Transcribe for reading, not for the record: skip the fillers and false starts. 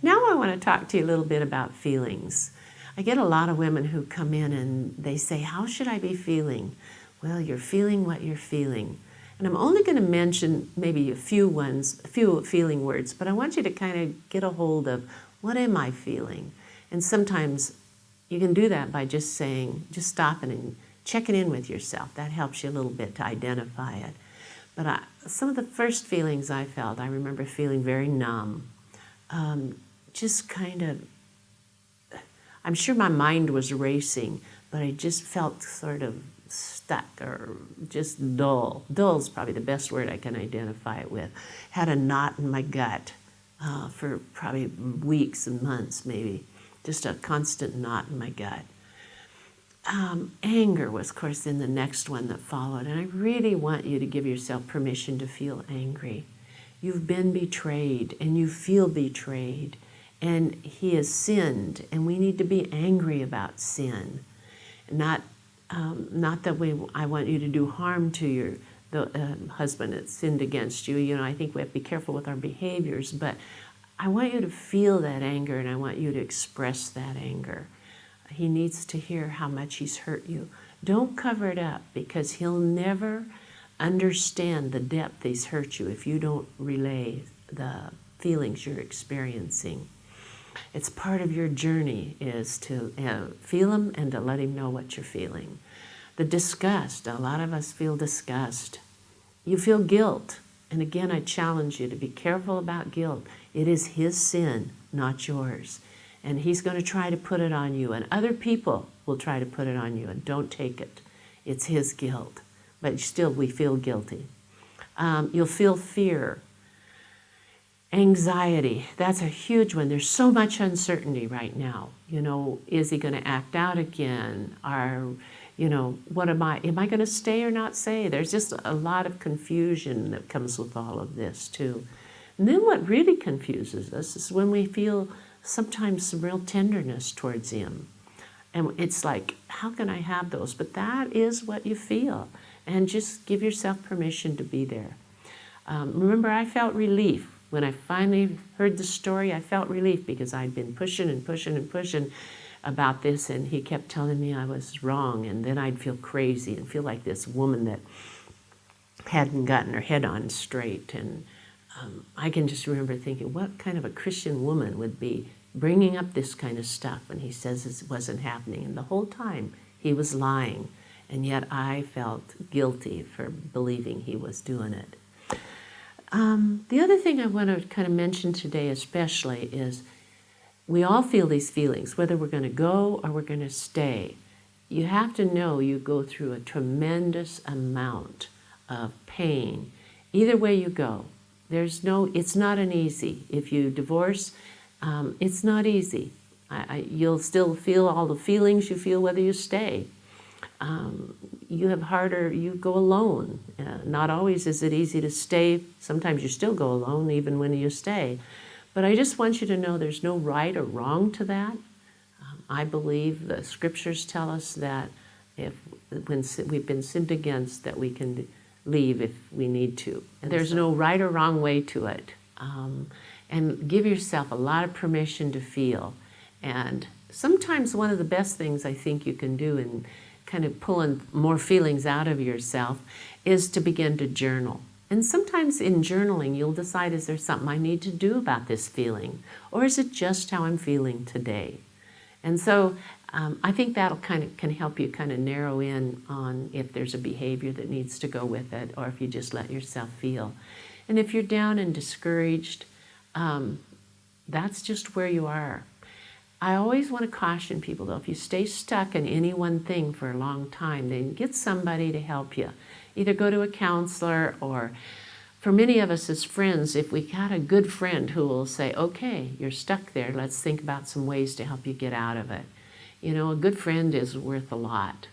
Now I want to talk to you a little bit about feelings. I get a lot of women who come in and they say, how should I be feeling? Well, you're feeling what you're feeling. And I'm only going to mention maybe a few feeling words, but I want you to kind of get a hold of, what am I feeling? And sometimes you can do that by just saying, just stopping and checking in with yourself. That helps you a little bit to identify it. But some of the first feelings I felt, I remember feeling very numb. Just kind of, I'm sure my mind was racing, but I just felt sort of stuck or just dull. Dull is probably the best word I can identify it with. Had a knot in my gut for probably weeks and months maybe. Just a constant knot in my gut. Anger was, of course, then the next one that followed. And I really want you to give yourself permission to feel angry. You've been betrayed and you feel betrayed. And he has sinned, and we need to be angry about sin. Not that I want you to do harm to the husband that sinned against you. You know, I think we have to be careful with our behaviors, but I want you to feel that anger, and I want you to express that anger. He needs to hear how much he's hurt you. Don't cover it up, because he'll never understand the depth he's hurt you if you don't relay the feelings you're experiencing. It's part of your journey is to feel him and to let him know what you're feeling. The disgust, a lot of us feel disgust. You feel guilt. And again, I challenge you to be careful about guilt. It is his sin, not yours. And he's going to try to put it on you. And other people will try to put it on you. And don't take it. It's his guilt. But still, we feel guilty. You'll feel fear. Anxiety, that's a huge one. There's so much uncertainty right now. You know, is he going to act out again? You know, what am I going to stay or not stay? There's just a lot of confusion that comes with all of this too. And then what really confuses us is when we feel sometimes some real tenderness towards him. And it's like, how can I have those? But that is what you feel. And just give yourself permission to be there. Remember, I felt relief. When I finally heard the story, I felt relief because I'd been pushing and pushing and pushing about this, and he kept telling me I was wrong, and then I'd feel crazy and feel like this woman that hadn't gotten her head on straight. And I can just remember thinking, what kind of a Christian woman would be bringing up this kind of stuff when he says it wasn't happening? And the whole time he was lying, and yet I felt guilty for believing he was doing it. The other thing I want to kind of mention today especially is we all feel these feelings, whether we're going to go or we're going to stay. You have to know you go through a tremendous amount of pain. Either way you go, it's not an easy. If you divorce, it's not easy. You'll still feel all the feelings you feel whether you stay. You go alone. Not always is it easy to stay. Sometimes you still go alone even when you stay. But I just want you to know there's no right or wrong to that. I believe the scriptures tell us that when we've been sinned against, that we can leave if we need to. And there's no right or wrong way to it. And give yourself a lot of permission to feel. And sometimes one of the best things I think you can do in kind of pulling more feelings out of yourself is to begin to journal. And sometimes in journaling, you'll decide, is there something I need to do about this feeling? Or is it just how I'm feeling today? And so I think that'll can help you kind of narrow in on if there's a behavior that needs to go with it, or if you just let yourself feel. And if you're down and discouraged, that's just where you are. I always want to caution people, though, if you stay stuck in any one thing for a long time, then get somebody to help you. Either go to a counselor, or for many of us as friends, if we got a good friend who will say, okay, you're stuck there, let's think about some ways to help you get out of it. You know, a good friend is worth a lot.